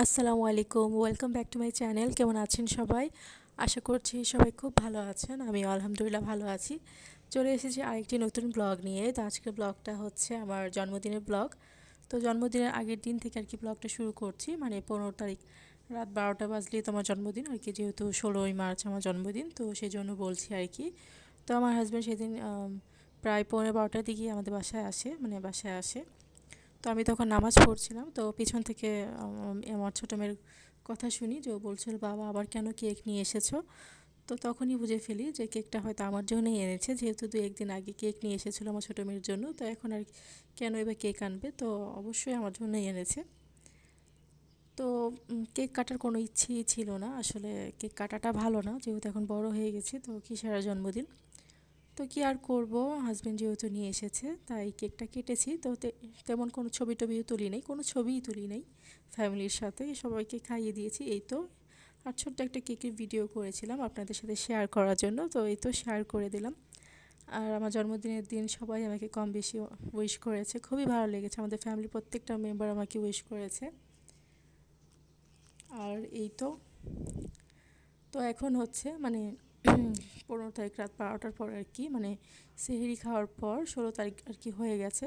আসসালামু আলাইকুম, welcome back to my channel. কেমন আছেন সবাই? আশা করছি সবাই খুব ভালো আছেন। আমি আলহামদুলিল্লাহ ভালো আছি। চলে এসেছি আরেকটি নতুন ব্লগ নিয়ে। তো আজকের ব্লগটা হচ্ছে আমার জন্মদিনের ব্লগ। তো জন্মদিনের আগের দিন থেকে আর কি ব্লগটা শুরু করছি, মানে 15 তারিখ রাত 12টা বাজলেই তো আমার জন্মদিন আর কি, যেহেতু 16ই মার্চ আমার জন্মদিন, তো সেই জন্য বলছি আর কি। তো আমার হাজব্যান্ড সেদিন প্রায় 15-12টার দিকেই আমাদের বাসায় আসে। তো আমি তখন নামাজ পড়ছিলাম, তো পিছন থেকে আমার ছোটো মেয়ের কথা শুনি যে ও বলছিল, বাবা আবার কেন কেক নিয়ে এসেছো? তো তখনই বুঝে ফেলি যে কেকটা হয়তো আমার জন্যই এনেছে, যেহেতু 2-1 দিন আগে কেক নিয়ে এসেছিলো আমার ছোটো মেয়ের জন্য। তো এখন আর কেন এবার কেক আনবে, তো অবশ্যই আমার জন্যই এনেছে। তো কেক কাটার কোনো ইচ্ছেই ছিল না আসলে। কেক কাটাটা ভালো না, যেহেতু এখন বড় হয়ে গেছি, তো কিসের আর জন্মদিন। তো কি আর করব, হাজব্যান্ড যেহেতু নিয়ে এসেছে তাই কেকটা কেটেছি। তো তেমন কোনো ছবি টবিও তুলি নেই, কোনো ছবিই তুলি নেই। ফ্যামিলির সাথে সবাইকে খাইয়ে দিয়েছি, এই তো। আর ছোট্ট একটা কেকের ভিডিও করেছিলাম আপনাদের সাথে শেয়ার করার জন্য, তো এই তো শেয়ার করে দিলাম। আর আমার জন্মদিনের দিন সবাই আমাকে কম বেশি উইশ করেছে, খুবই ভালো লেগেছে। আমাদের ফ্যামিলির প্রত্যেকটা মেম্বার আমাকে উইশ করেছে। আর এই তো। তো এখন হচ্ছে মানে 15 তারিখ রাত 12টার পর আর কি, মানে সেহরি খাওয়ার পর 16 তারিখ আর কি হয়ে গেছে।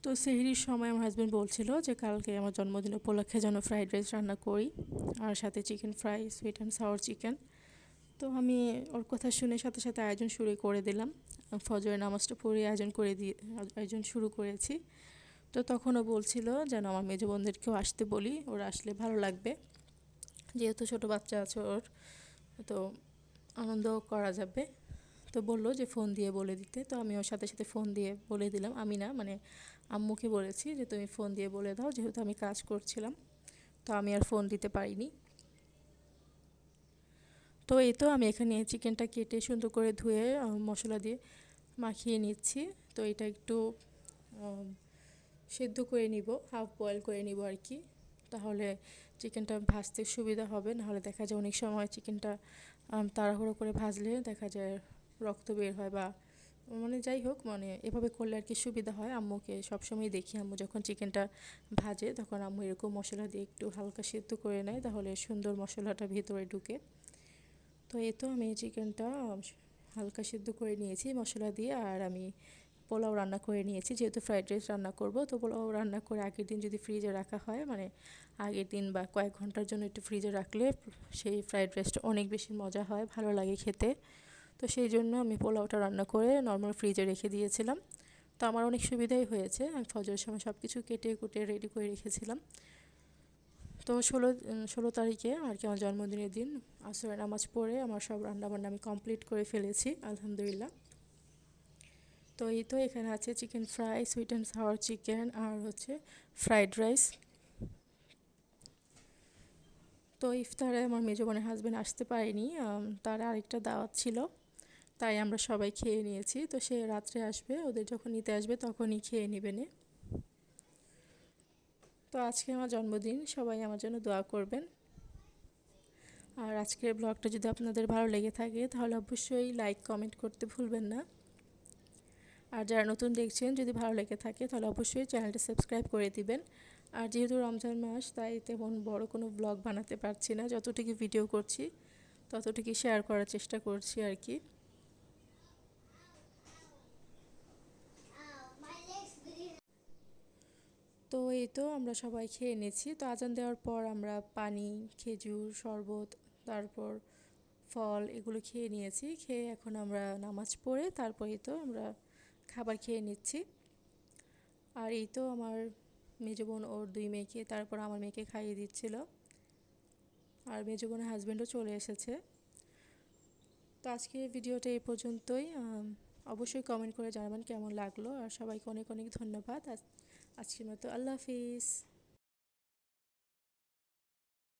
তো সেহরির সময় আমার হাজব্যান্ড বলছিল যে কালকে আমার জন্মদিন উপলক্ষে যেন ফ্রাইড রাইস রান্না করি, আর সাথে chicken fry, sweet and sour chicken. তো আমি ওর কথা শুনে সাথে সাথে আয়োজন শুরু করে দিলাম। ফজরের নামাজটা পড়ে আয়োজন শুরু করেছি। তো তখনও বলছিল যেন আমার মেজো বোনদেরকেও আসতে বলি, ওরা আসলে ভালো লাগবে, যেহেতু ছোটো বাচ্চা আছে ওর, তো আনন্দ করা যাবে। তো বললো যে ফোন দিয়ে বলে দিতে, তো আমি ওর সাথে সাথে ফোন দিয়ে বলে দিলাম। আমি না, মানে আম্মুকে বলেছি যে তুমি ফোন দিয়ে বলে দাও, যেহেতু আমি কাজ করছিলাম, তো আমি আর ফোন দিতে পারিনি। তো এই তো আমি এখানে চিকেনটা কেটে সুন্দর করে ধুয়ে মশলা দিয়ে মাখিয়ে নিচ্ছি। তো এটা একটু সেদ্ধ করে নিব, হাফ বয়েল করে নিব আর কি, তাহলে চিকেনটা ভাজতে সুবিধা হবে। নাহলে দেখা যায় অনেক সময় চিকেনটা তাড়াহুড়ো করে ভাজলে দেখা যায় রক্ত বের হয়, বা মানে যাই হোক, মানে এভাবে করলে আর কি সুবিধা হয়। আম্মুকে সবসময় দেখি, আম্মু যখন চিকেনটা ভাজে তখন আম্মু এরকম মশলা দিয়ে একটু হালকা সেদ্ধ করে নেয়, তাহলে সুন্দর মশলাটা ভিতরে ঢুকে। তো এই তো আমি চিকেনটা হালকা সেদ্ধ করে নিয়েছি মশলা দিয়ে। আর আমি পোলাও রান্না করে নিয়েছি, যেহেতু ফ্রাইড রাইস রান্না করব। তো পোলাও রান্না করে আগের দিন যদি ফ্রিজে রাখা হয়, মানে আগের দিন বা কয়েক ঘন্টার জন্য একটু ফ্রিজে রাখলে সেই ফ্রাইড রাইসটা অনেক বেশি মজা হয়, ভালো লাগে খেতে। তো সেই জন্য আমি পোলাওটা রান্না করে নর্মাল ফ্রিজে রেখে দিয়েছিলাম। তো আমার অনেক সুবিধাই হয়েছে, আমি ফজরের সময় সব কিছু কেটে কুটে রেডি করে রেখেছিলাম। তো 16 তারিখে আর কি আমার জন্মদিনের দিন আসরের নামাজ পড়ে আমার সব রান্নাবান্না আমি কমপ্লিট করে ফেলেছি আলহামদুলিল্লাহ। তো এই তো এখানে আছে chicken fry, sweet and sour chicken, আর হচ্ছে ফ্রাইড রাইস। তো ইফতারে আমার মেজো বোনের হাজব্যান্ড আসতে পারেনি, তার আরেকটা দাওয়াত ছিল, তাই আমরা সবাই খেয়ে নিয়েছি। তো সে রাত্রে আসবে, ওদের যখন নিতে আসবে তখনই খেয়ে নেবেন। তো আজকে আমার জন্মদিন, সবাই আমার জন্য দোয়া করবেন। আর আজকের ব্লগটা যদি আপনাদের ভালো লেগে থাকে তাহলে অবশ্যই লাইক কমেন্ট করতে ভুলবেন না। আর যারা নতুন দেখছেন, যদি ভালো লেগে থাকে তাহলে অবশ্যই চ্যানেলটা সাবস্ক্রাইব করে দিবেন। আর যেহেতু রমজান মাস, তাই তেমন বড় কোনো ব্লগ বানাতে পারছি না, যতটুকু ভিডিও করছি ততটুকু শেয়ার করার চেষ্টা করছি আর কি। তো এই তো আমরা সবাই খেয়ে নিয়েছি। তো আজান দেওয়ার পর আমরা পানি, খেজুর শরবত, তারপর ফল এগুলো খেয়ে নিয়েছি। খেয়ে এখন আমরা নামাজ পড়ে তারপরেই তো আমরা খাবার খেয়ে নিচ্ছি। আর এই তো আমার মেজো বোন ওর 2 মেয়েকে, তারপর আমার মেয়েকে খাইয়ে দিচ্ছিল। আর মেজো বোনের হাজব্যান্ডও চলে এসেছে। তো আজকের ভিডিওটা এই পর্যন্তই। অবশ্যই কমেন্ট করে জানাবেন কেমন লাগলো। আর সবাইকে অনেক অনেক ধন্যবাদ। আজকের মতো আল্লাহ হাফিজ।